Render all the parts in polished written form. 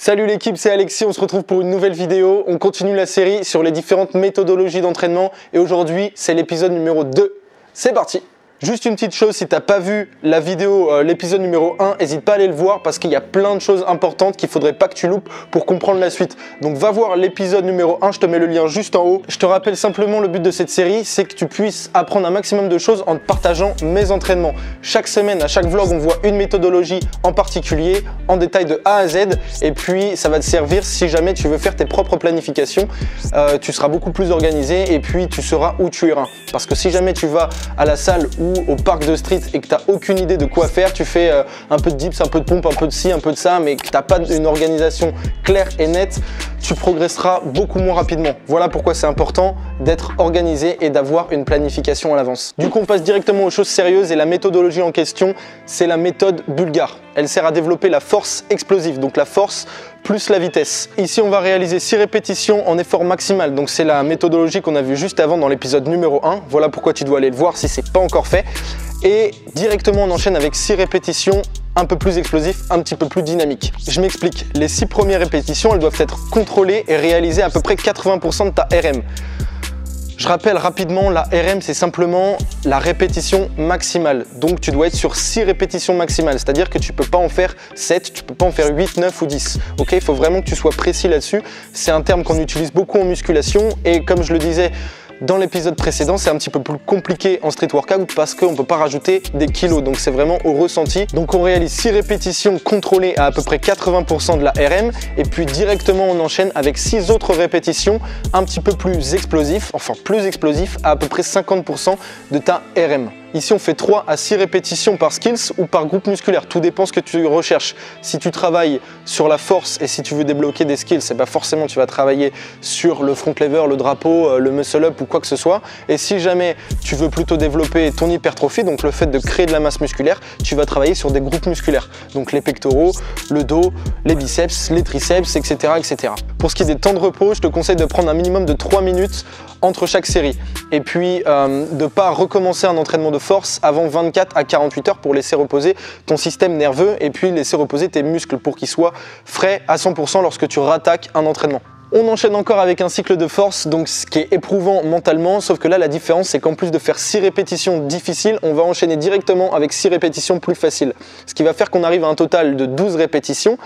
Salut l'équipe, c'est Alexis, on se retrouve pour une nouvelle vidéo. On continue la série sur les différentes méthodologies d'entraînement et aujourd'hui c'est l'épisode numéro 2. C'est parti! Juste une petite chose, si t'as pas vu la vidéo, l'épisode numéro 1, n'hésite pas à aller le voir parce qu'il y a plein de choses importantes qu'il faudrait pas que tu loupes pour comprendre la suite. Donc va voir l'épisode numéro 1, je te mets le lien juste en haut. Je te rappelle simplement le but de cette série, c'est que tu puisses apprendre un maximum de choses en te partageant mes entraînements. Chaque semaine, à chaque vlog, on voit une méthodologie en particulier, en détail de A à Z. Et puis ça va te servir si jamais tu veux faire tes propres planifications. Tu seras beaucoup plus organisé et puis tu sauras où tu iras. Parce que si jamais tu vas à la salle ou au parc de street et que tu n'as aucune idée de quoi faire, tu fais un peu de dips, un peu de pompe, un peu de ci, un peu de ça, mais que tu n'as pas une organisation claire et nette, tu progresseras beaucoup moins rapidement. Voilà pourquoi c'est important d'être organisé et d'avoir une planification à l'avance. Du coup, on passe directement aux choses sérieuses et la méthodologie en question, c'est la méthode bulgare. Elle sert à développer la force explosive, donc la force plus la vitesse. Ici, on va réaliser 6 répétitions en effort maximal. Donc, c'est la méthodologie qu'on a vue juste avant dans l'épisode numéro 1. Voilà pourquoi tu dois aller le voir si c'est pas encore fait. Et directement, on enchaîne avec 6 répétitions un peu plus explosif, un petit peu plus dynamique. Je m'explique. Les 6 premières répétitions, elles doivent être contrôlées et réaliser à peu près 80% de ta RM. Je rappelle rapidement, la RM, c'est simplement la répétition maximale. Donc, tu dois être sur 6 répétitions maximales. C'est-à-dire que tu ne peux pas en faire 7, tu ne peux pas en faire 8, 9 ou 10. Ok, il faut vraiment que tu sois précis là-dessus. C'est un terme qu'on utilise beaucoup en musculation. Et comme je le disais dans l'épisode précédent, c'est un petit peu plus compliqué en street workout parce qu'on ne peut pas rajouter des kilos. Donc, c'est vraiment au ressenti. Donc, on réalise 6 répétitions contrôlées à peu près 80% de la RM. Et puis, directement, on enchaîne avec 6 autres répétitions un petit peu plus explosifs, enfin plus explosifs, à peu près 50% de ta RM. Ici, on fait 3 à 6 répétitions par skills ou par groupe musculaire. Tout dépend ce que tu recherches. Si tu travailles sur la force et si tu veux débloquer des skills, c'est pas forcément tu vas travailler sur le front lever, le drapeau, le muscle up ou quoi que ce soit. Et si jamais tu veux plutôt développer ton hypertrophie, donc le fait de créer de la masse musculaire, tu vas travailler sur des groupes musculaires. Donc les pectoraux, le dos, les biceps, les triceps, etc., etc. Pour ce qui est des temps de repos, je te conseille de prendre un minimum de 3 minutes entre chaque série. Et puis de ne pas recommencer un entraînement de force avant 24 à 48 heures pour laisser reposer ton système nerveux et puis laisser reposer tes muscles pour qu'ils soient frais à 100% lorsque tu rattaques un entraînement. On enchaîne encore avec un cycle de force, donc ce qui est éprouvant mentalement, sauf que là la différence c'est qu'en plus de faire 6 répétitions difficiles, on va enchaîner directement avec 6 répétitions plus faciles. Ce qui va faire qu'on arrive à un total de 12 répétitions.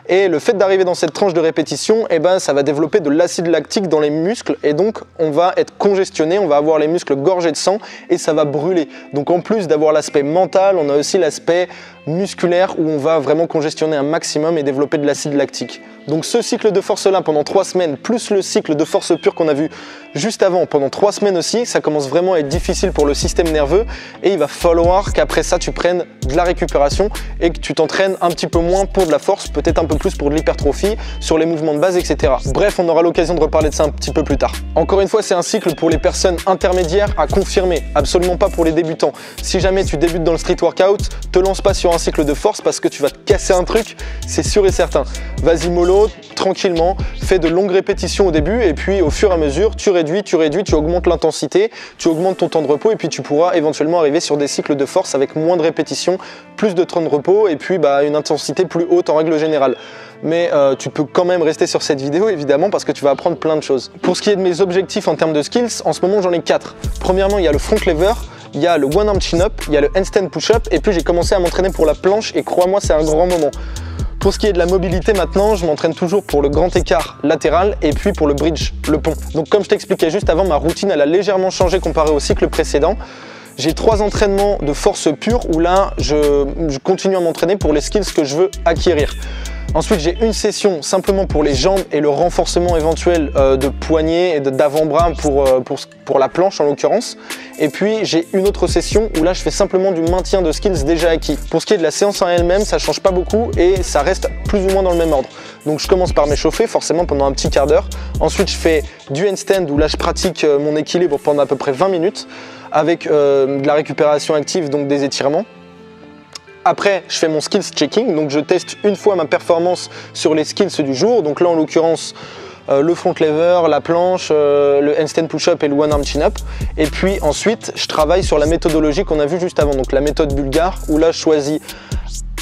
Et le fait d'arriver dans cette tranche de répétition, eh ben, ça va développer de l'acide lactique dans les muscles et donc on va être congestionné, on va avoir les muscles gorgés de sang et ça va brûler. Donc en plus d'avoir l'aspect mental, on a aussi l'aspect musculaire où on va vraiment congestionner un maximum et développer de l'acide lactique. Donc ce cycle de force là pendant 3 semaines plus le cycle de force pure qu'on a vu juste avant pendant 3 semaines aussi, ça commence vraiment à être difficile pour le système nerveux et il va falloir qu'après ça tu prennes de la récupération et que tu t'entraînes un petit peu moins pour de la force, peut-être un peu plus pour de l'hypertrophie, sur les mouvements de base, etc. Bref, on aura l'occasion de reparler de ça un petit peu plus tard. Encore une fois, c'est un cycle pour les personnes intermédiaires à confirmer, absolument pas pour les débutants. Si jamais tu débutes dans le street workout, te lance pas sur un cycle de force parce que tu vas te casser un truc, c'est sûr et certain. Vas-y mollo, tranquillement, fais de longues répétitions au début et puis au fur et à mesure, tu réduis, tu augmentes l'intensité, tu augmentes ton temps de repos et puis tu pourras éventuellement arriver sur des cycles de force avec moins de répétitions, plus de temps de repos et puis une intensité plus haute en règle générale. Mais tu peux quand même rester sur cette vidéo évidemment parce que tu vas apprendre plein de choses. Pour ce qui est de mes objectifs en termes de skills, en ce moment j'en ai 4. Premièrement, il y a le front lever, il y a le one arm chin up, il y a le handstand push up et puis j'ai commencé à m'entraîner pour la planche et crois-moi c'est un grand moment. Pour ce qui est de la mobilité maintenant, je m'entraîne toujours pour le grand écart latéral et puis pour le bridge, le pont. Donc comme je t'expliquais juste avant, ma routine elle a légèrement changé comparé au cycle précédent. J'ai 3 entraînements de force pure où là je continue à m'entraîner pour les skills que je veux acquérir. Ensuite, j'ai une session simplement pour les jambes et le renforcement éventuel de poignets et d'avant-bras pour la planche en l'occurrence. Et puis, j'ai une autre session où là, je fais simplement du maintien de skills déjà acquis. Pour ce qui est de la séance en elle-même, ça change pas beaucoup et ça reste plus ou moins dans le même ordre. Donc, je commence par m'échauffer forcément pendant un petit quart d'heure. Ensuite, je fais du handstand où là, je pratique mon équilibre pendant à peu près 20 minutes avec de la récupération active, donc des étirements. Après, je fais mon skills checking, donc je teste une fois ma performance sur les skills du jour. Donc là, en l'occurrence, le front lever, la planche, le handstand push-up et le one arm chin-up. Et puis ensuite, je travaille sur la méthodologie qu'on a vue juste avant, donc la méthode bulgare, où là, je choisis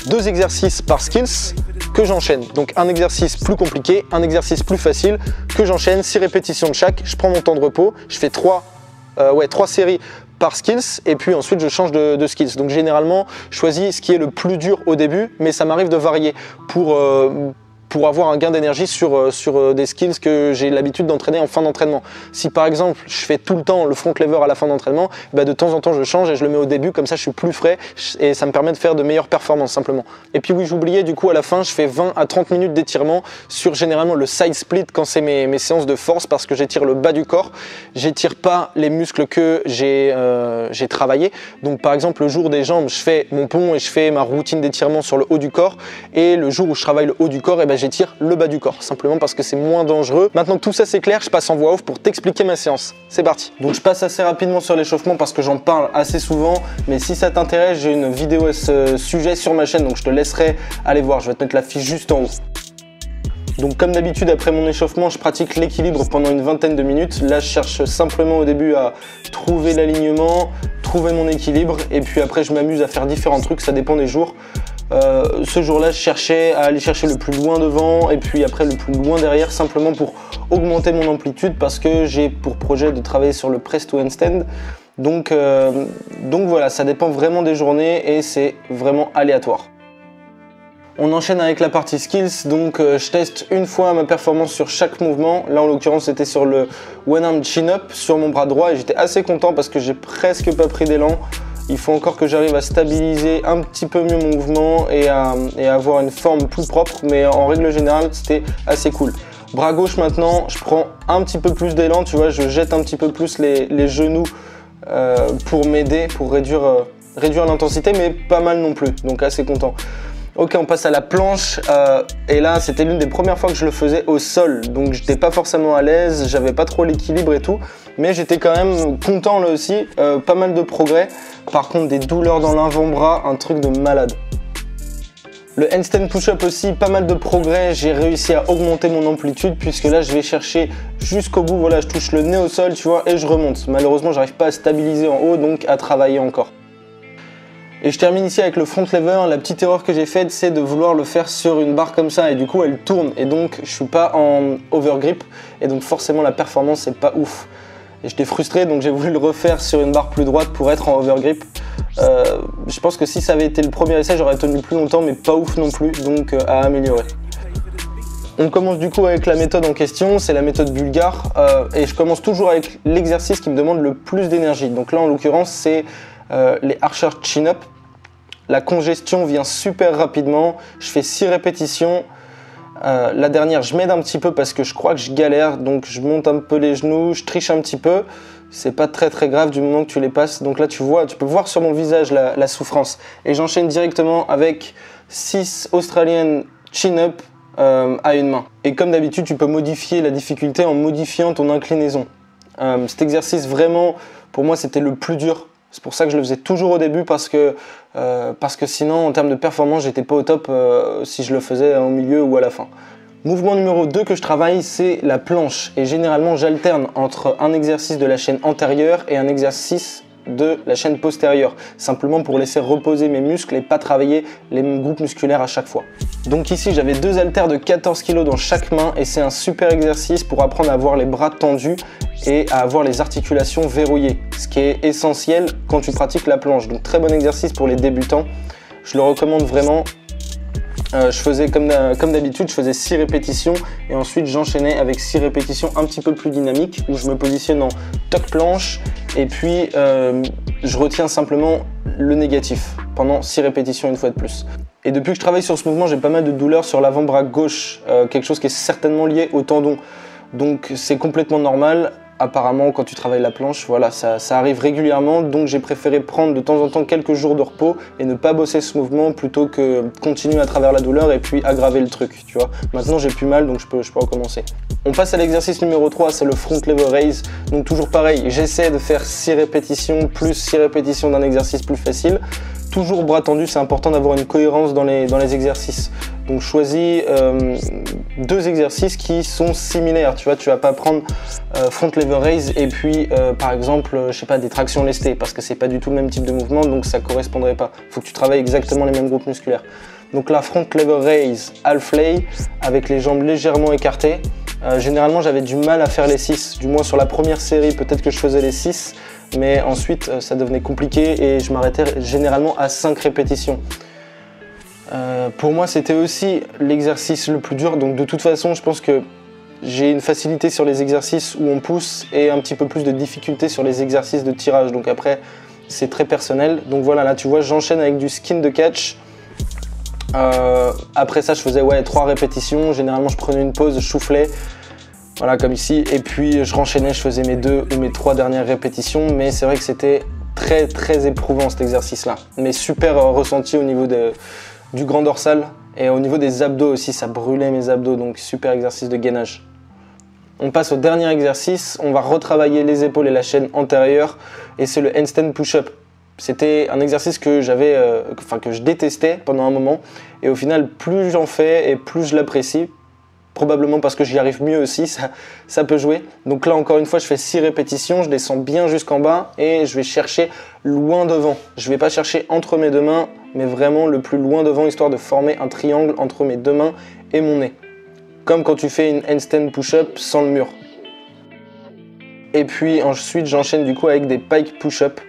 2 exercices par skills que j'enchaîne. Donc un exercice plus compliqué, un exercice plus facile que j'enchaîne, 6 répétitions de chaque, je prends mon temps de repos, je fais 3 séries par skills et puis ensuite je change de skills. Donc généralement, je choisis ce qui est le plus dur au début, mais ça m'arrive de varier pour avoir un gain d'énergie sur des skills que j'ai l'habitude d'entraîner en fin d'entraînement. Si par exemple je fais tout le temps le front lever à la fin d'entraînement, bah de temps en temps je change et je le mets au début, comme ça je suis plus frais et ça me permet de faire de meilleures performances simplement. Et puis oui, j'oubliais, du coup à la fin je fais 20 à 30 minutes d'étirement sur généralement le side split quand c'est mes séances de force, parce que j'étire le bas du corps, j'étire pas les muscles que j'ai travaillé. Donc par exemple le jour des jambes, je fais mon pont et je fais ma routine d'étirement sur le haut du corps, et le jour où je travaille le haut du corps, et ben j'étire le bas du corps, simplement parce que c'est moins dangereux. Maintenant que tout ça c'est clair, je passe en voix off pour t'expliquer ma séance. C'est parti. Donc je passe assez rapidement sur l'échauffement parce que j'en parle assez souvent, mais si ça t'intéresse, j'ai une vidéo à ce sujet sur ma chaîne, donc je te laisserai aller voir, je vais te mettre la fiche juste en haut. Donc comme d'habitude, après mon échauffement, je pratique l'équilibre pendant une vingtaine de minutes. Là, je cherche simplement au début à trouver l'alignement, trouver mon équilibre, et puis après je m'amuse à faire différents trucs, ça dépend des jours. Ce jour-là, je cherchais à aller chercher le plus loin devant et puis après le plus loin derrière, simplement pour augmenter mon amplitude, parce que j'ai pour projet de travailler sur le press to handstand. Donc voilà, ça dépend vraiment des journées et c'est vraiment aléatoire. On enchaîne avec la partie skills, donc je teste une fois ma performance sur chaque mouvement. Là en l'occurrence c'était sur le one arm chin up sur mon bras droit et j'étais assez content parce que j'ai presque pas pris d'élan. Il faut encore que j'arrive à stabiliser un petit peu mieux mon mouvement et à avoir une forme plus propre, mais en règle générale c'était assez cool. Bras gauche maintenant, je prends un petit peu plus d'élan, tu vois, je jette un petit peu plus les genoux pour m'aider, pour réduire l'intensité, mais pas mal non plus, donc assez content. Ok, on passe à la planche et là c'était l'une des premières fois que je le faisais au sol, donc j'étais pas forcément à l'aise, j'avais pas trop l'équilibre et tout, mais j'étais quand même content là aussi, pas mal de progrès. Par contre des douleurs dans l'avant-bras, un truc de malade. Le handstand push-up aussi, pas mal de progrès, j'ai réussi à augmenter mon amplitude puisque là je vais chercher jusqu'au bout, voilà, je touche le nez au sol, tu vois, et je remonte. Malheureusement j'arrive pas à stabiliser en haut, donc à travailler encore. Et je termine ici avec le front lever. La petite erreur que j'ai faite, c'est de vouloir le faire sur une barre comme ça et du coup elle tourne et donc je suis pas en overgrip et donc forcément la performance c'est pas ouf. Et j'étais frustré, donc j'ai voulu le refaire sur une barre plus droite pour être en overgrip. Je pense que si ça avait été le premier essai, j'aurais tenu plus longtemps, mais pas ouf non plus, donc à améliorer. On commence du coup avec la méthode en question, c'est la méthode bulgare, et je commence toujours avec l'exercice qui me demande le plus d'énergie. Donc là en l'occurrence c'est les archer chin-up. La congestion vient super rapidement, je fais 6 répétitions. La dernière, je m'aide un petit peu parce que je crois que je galère, donc je monte un peu les genoux, je triche un petit peu. C'est pas très grave du moment que tu les passes. Donc là, tu peux voir sur mon visage la souffrance. Et j'enchaîne directement avec 6 Australian chin-up à une main. Et comme d'habitude, tu peux modifier la difficulté en modifiant ton inclinaison. Cet exercice, vraiment, pour moi, c'était le plus dur. C'est pour ça que je le faisais toujours au début parce que sinon, en termes de performance, j'étais pas au top si je le faisais au milieu ou à la fin. Mouvement numéro 2 que je travaille, c'est la planche. Et généralement, j'alterne entre un exercice de la chaîne antérieure et un exercice de la chaîne postérieure, simplement pour laisser reposer mes muscles et pas travailler les mêmes groupes musculaires à chaque fois. Donc ici j'avais 2 haltères de 14 kg dans chaque main et c'est un super exercice pour apprendre à avoir les bras tendus et à avoir les articulations verrouillées, ce qui est essentiel quand tu pratiques la planche. Donc très bon exercice pour les débutants, je le recommande vraiment. Je faisais comme d'habitude, je faisais 6 répétitions et ensuite j'enchaînais avec 6 répétitions un petit peu plus dynamiques où je me positionne en tuck planche et puis je retiens simplement le négatif pendant 6 répétitions une fois de plus. Et depuis que je travaille sur ce mouvement, j'ai pas mal de douleurs sur l'avant-bras gauche, quelque chose qui est certainement lié au tendon. Donc c'est complètement normal. Apparemment, quand tu travailles la planche, voilà, ça arrive régulièrement, donc j'ai préféré prendre de temps en temps quelques jours de repos et ne pas bosser ce mouvement plutôt que continuer à travers la douleur et puis aggraver le truc, tu vois. Maintenant, j'ai plus mal, donc je peux recommencer. On passe à l'exercice numéro 3, c'est le front lever raise. Donc toujours pareil, j'essaie de faire 6 répétitions plus 6 répétitions d'un exercice plus facile. Toujours bras tendus, c'est important d'avoir une cohérence dans les exercices. Donc choisis deux exercices qui sont similaires. Tu vois, tu vas pas prendre front lever raise et puis par exemple, je sais pas, des tractions lestées parce que c'est pas du tout le même type de mouvement, donc ça correspondrait pas. Il faut que tu travailles exactement les mêmes groupes musculaires. Donc la front lever raise half lay avec les jambes légèrement écartées. Généralement, j'avais du mal à faire les 6, du moins sur la première série, peut-être que je faisais les 6, mais ensuite ça devenait compliqué et je m'arrêtais généralement à 5 répétitions. Pour moi, c'était aussi l'exercice le plus dur, donc de toute façon, je pense que j'ai une facilité sur les exercices où on pousse et un petit peu plus de difficulté sur les exercices de tirage. Donc après, c'est très personnel. Donc voilà, là tu vois, j'enchaîne avec du skin de catch. Après ça, je faisais 3 répétitions. Généralement, je prenais une pause, je soufflais, voilà, comme ici. Et puis, je renchaînais, je faisais mes 2 ou mes 3 dernières répétitions. Mais c'est vrai que c'était très éprouvant cet exercice-là. Mais super ressenti au niveau du grand dorsal et au niveau des abdos aussi. Ça brûlait mes abdos, donc super exercice de gainage. On passe au dernier exercice. On va retravailler les épaules et la chaîne antérieure. Et c'est le handstand push-up. C'était un exercice que que je détestais pendant un moment. Et au final, plus j'en fais et plus je l'apprécie. Probablement parce que j'y arrive mieux aussi, ça peut jouer. Donc là, encore une fois, je fais 6 répétitions, je descends bien jusqu'en bas et je vais chercher loin devant. Je ne vais pas chercher entre mes deux mains, mais vraiment le plus loin devant, histoire de former un triangle entre mes deux mains et mon nez. Comme quand tu fais une handstand push-up sans le mur. Et puis ensuite, j'enchaîne du coup avec des pike push-up.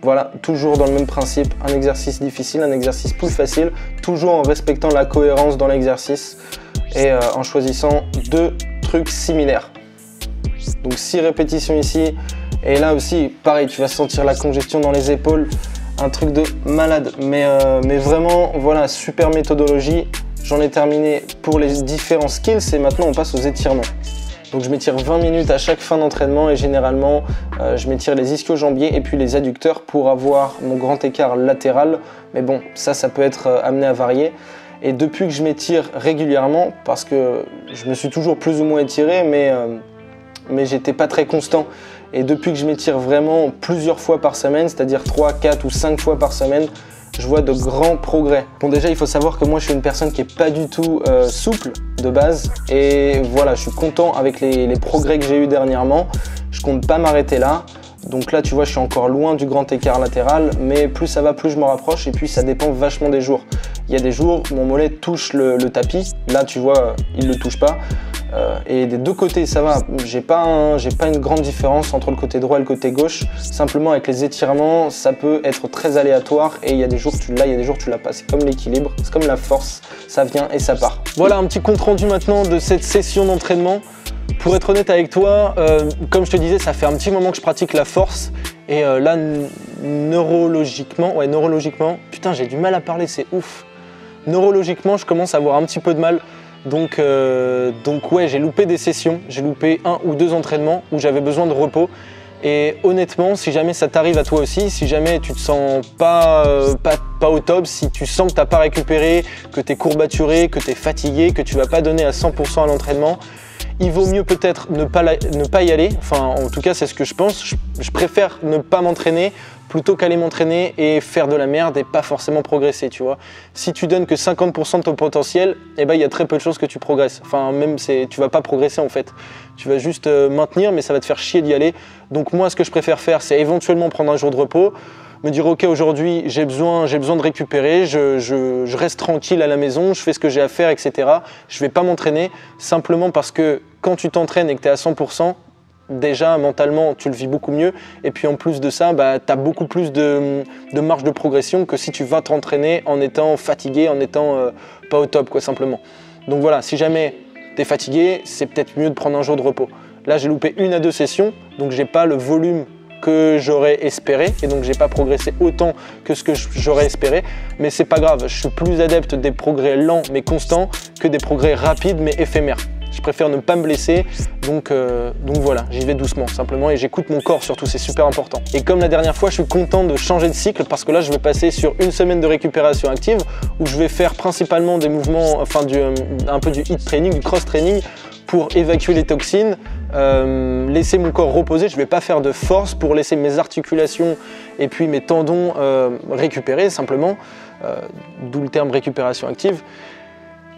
Voilà, toujours dans le même principe, un exercice difficile, un exercice plus facile, toujours en respectant la cohérence dans l'exercice et en choisissant 2 trucs similaires. Donc 6 répétitions ici, et là aussi, pareil, tu vas sentir la congestion dans les épaules, un truc de malade, mais vraiment, voilà, super méthodologie. J'en ai terminé pour les différents skills et maintenant on passe aux étirements. Donc je m'étire 20 minutes à chaque fin d'entraînement et généralement je m'étire les ischio-jambiers et puis les adducteurs pour avoir mon grand écart latéral. Mais bon, ça peut être amené à varier. Et depuis que je m'étire régulièrement, parce que je me suis toujours plus ou moins étiré, mais j'étais pas très constant. Et depuis que je m'étire vraiment plusieurs fois par semaine, c'est-à-dire 3, 4 ou 5 fois par semaine, je vois de grands progrès. Bon, déjà, il faut savoir que moi, je suis une personne qui n'est pas du tout souple de base. Et voilà, je suis content avec les progrès que j'ai eu dernièrement. Je compte pas m'arrêter là. Donc là, tu vois, je suis encore loin du grand écart latéral. Mais plus ça va, plus je me rapproche. Et puis, ça dépend vachement des jours. Il y a des jours, mon mollet touche le tapis. Là, tu vois, il ne le touche pas. Et des deux côtés, ça va. J'ai pas une grande différence entre le côté droit et le côté gauche. Simplement, avec les étirements, ça peut être très aléatoire. Et il y a des jours tu l'as, il y a des jours tu l'as pas. C'est comme l'équilibre, c'est comme la force. Ça vient et ça part. Voilà un petit compte rendu maintenant de cette session d'entraînement. Pour être honnête avec toi, comme je te disais, ça fait un petit moment que je pratique la force. Et là, neurologiquement, putain, j'ai du mal à parler, c'est ouf. Neurologiquement, je commence à avoir un petit peu de mal. Donc ouais, j'ai loupé des sessions, j'ai loupé 1 ou 2 entraînements où j'avais besoin de repos. Et honnêtement, si jamais ça t'arrive à toi aussi, si jamais tu te sens pas au top, si tu sens que t'as pas récupéré, que tu es courbaturé, que tu es fatigué, que tu vas pas donner à 100% à l'entraînement, il vaut mieux peut-être ne pas y aller. Enfin, en tout cas, c'est ce que je pense. Je préfère ne pas m'entraîner plutôt qu'aller m'entraîner et faire de la merde et pas forcément progresser, tu vois. Si tu donnes que 50% de ton potentiel, eh ben, il y a très peu de chances que tu progresses. Enfin, même tu vas pas progresser en fait. Tu vas juste maintenir, mais ça va te faire chier d'y aller. Donc moi, ce que je préfère faire, c'est éventuellement prendre un jour de repos, me dire ok, aujourd'hui j'ai besoin de récupérer, je reste tranquille à la maison, je fais ce que j'ai à faire, etc. Je vais pas m'entraîner simplement parce que quand tu t'entraînes et que tu es à 100%, déjà mentalement tu le vis beaucoup mieux et puis en plus de ça, tu as beaucoup plus de marge de progression que si tu vas t'entraîner en étant fatigué, en étant pas au top quoi simplement. Donc voilà, si jamais tu es fatigué, c'est peut-être mieux de prendre un jour de repos. Là j'ai loupé 1 à 2 sessions, donc j'ai pas le volume que j'aurais espéré et donc j'ai pas progressé autant que ce que j'aurais espéré, mais c'est pas grave, je suis plus adepte des progrès lents mais constants que des progrès rapides mais éphémères. Je préfère ne pas me blesser, donc voilà, j'y vais doucement simplement et j'écoute mon corps surtout, c'est super important. Et comme la dernière fois, je suis content de changer de cycle parce que là je vais passer sur 1 semaine de récupération active où je vais faire principalement des mouvements, enfin un peu du HIIT training, du cross training pour évacuer les toxines, laisser mon corps reposer. Je ne vais pas faire de force pour laisser mes articulations et puis mes tendons récupérer simplement, d'où le terme récupération active.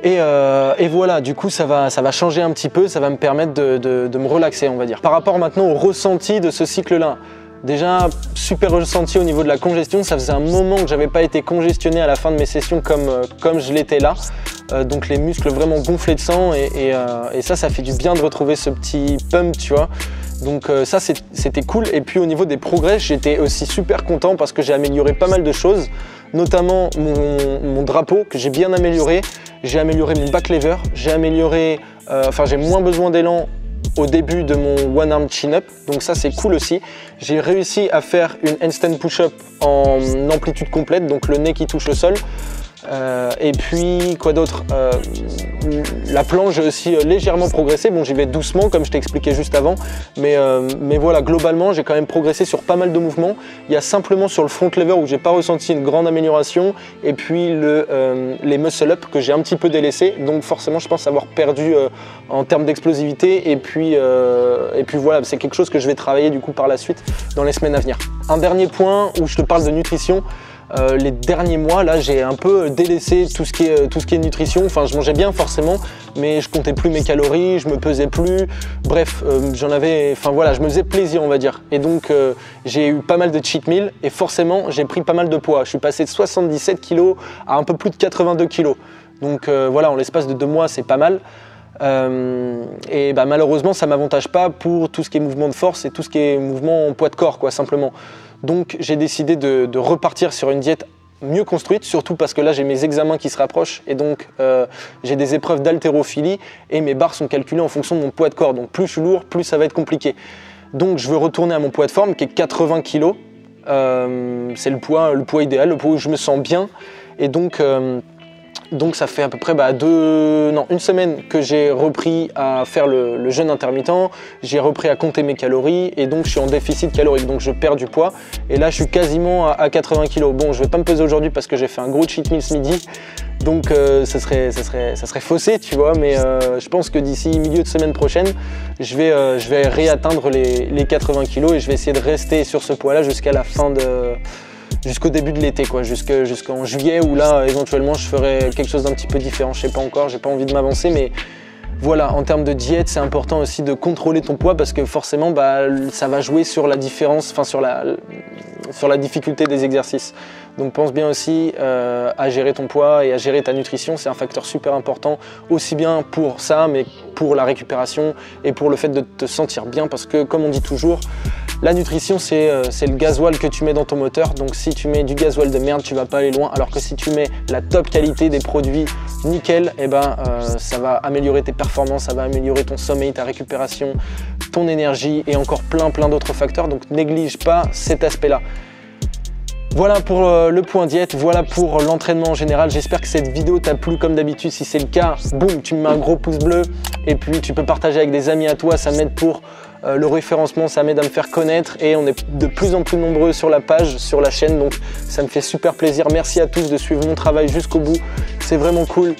Et voilà, du coup ça va changer un petit peu, ça va me permettre de me relaxer, on va dire. Par rapport maintenant au ressenti de ce cycle-là, déjà super ressenti au niveau de la congestion, ça faisait un moment que j'avais pas été congestionné à la fin de mes sessions comme je l'étais là. Donc les muscles vraiment gonflés de sang et ça fait du bien de retrouver ce petit pump, tu vois. Donc ça c'était cool. Et puis au niveau des progrès, j'étais aussi super content parce que j'ai amélioré pas mal de choses, notamment mon drapeau que j'ai bien amélioré. J'ai amélioré mon back lever, j'ai amélioré, j'ai moins besoin d'élan au début de mon one arm chin up, donc ça c'est cool aussi. J'ai réussi à faire une handstand push up en amplitude complète, donc le nez qui touche le sol. Et puis quoi d'autre, la planche j'ai aussi légèrement progressé. Bon, j'y vais doucement comme je t'ai expliqué juste avant, mais voilà, globalement j'ai quand même progressé sur pas mal de mouvements. Il y a simplement sur le front lever où j'ai pas ressenti une grande amélioration, et puis les muscle up que j'ai un petit peu délaissé, donc forcément je pense avoir perdu en termes d'explosivité, et puis voilà, c'est quelque chose que je vais travailler du coup par la suite dans les semaines à venir. Un dernier point où je te parle de nutrition. Les derniers mois, là, j'ai un peu délaissé tout ce qui est nutrition. Enfin, je mangeais bien forcément, mais je comptais plus mes calories, je me pesais plus. Bref, je me faisais plaisir, on va dire. Et donc, j'ai eu pas mal de cheat meal et forcément, j'ai pris pas mal de poids. Je suis passé de 77 kg à un peu plus de 82 kg. Donc voilà, en l'espace de 2 mois, c'est pas mal. Et malheureusement, ça m'avantage pas pour tout ce qui est mouvement de force et tout ce qui est mouvement en poids de corps, quoi, simplement. Donc j'ai décidé de repartir sur une diète mieux construite, surtout parce que là j'ai mes examens qui se rapprochent et donc j'ai des épreuves d'haltérophilie et mes barres sont calculées en fonction de mon poids de corps. Donc plus je suis lourd, plus ça va être compliqué. Donc je veux retourner à mon poids de forme qui est 80 kg. C'est le poids idéal, le poids où je me sens bien. Et donc ça fait à peu près une semaine que j'ai repris à faire le jeûne intermittent, j'ai repris à compter mes calories et donc je suis en déficit calorique, donc je perds du poids et là je suis quasiment à 80 kg. Bon, je vais pas me peser aujourd'hui parce que j'ai fait un gros cheat meal ce midi, donc ça serait faussé, tu vois, mais je pense que d'ici milieu de semaine prochaine, je vais réatteindre les 80 kg et je vais essayer de rester sur ce poids là jusqu'au début de l'été, quoi, jusqu'en juillet, où là éventuellement je ferai quelque chose d'un petit peu différent. Je sais pas encore, j'ai pas envie de m'avancer, mais voilà, en termes de diète, c'est important aussi de contrôler ton poids parce que forcément ça va jouer sur la différence, enfin sur la difficulté des exercices. Donc pense bien aussi à gérer ton poids et à gérer ta nutrition, c'est un facteur super important, aussi bien pour ça, mais pour la récupération et pour le fait de te sentir bien, parce que comme on dit toujours, la nutrition c'est le gasoil que tu mets dans ton moteur. Donc si tu mets du gasoil de merde, tu vas pas aller loin, alors que si tu mets la top qualité des produits nickel, ça va améliorer tes performances, ça va améliorer ton sommeil, ta récupération, ton énergie et encore plein d'autres facteurs. Donc néglige pas cet aspect là. Voilà pour le point diète, voilà pour l'entraînement en général. J'espère que cette vidéo t'a plu comme d'habitude. Si c'est le cas, boum, tu me mets un gros pouce bleu et puis tu peux partager avec des amis à toi. Ça m'aide pour le référencement, ça m'aide à me faire connaître et on est de plus en plus nombreux sur la page, sur la chaîne. Donc ça me fait super plaisir. Merci à tous de suivre mon travail jusqu'au bout. C'est vraiment cool.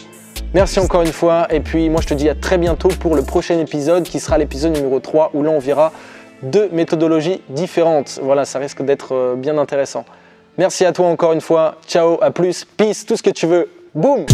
Merci encore une fois et puis moi je te dis à très bientôt pour le prochain épisode qui sera l'épisode numéro 3 où là on verra 2 méthodologies différentes. Voilà, ça risque d'être bien intéressant. Merci à toi encore une fois, ciao, à plus, peace, tout ce que tu veux, boum!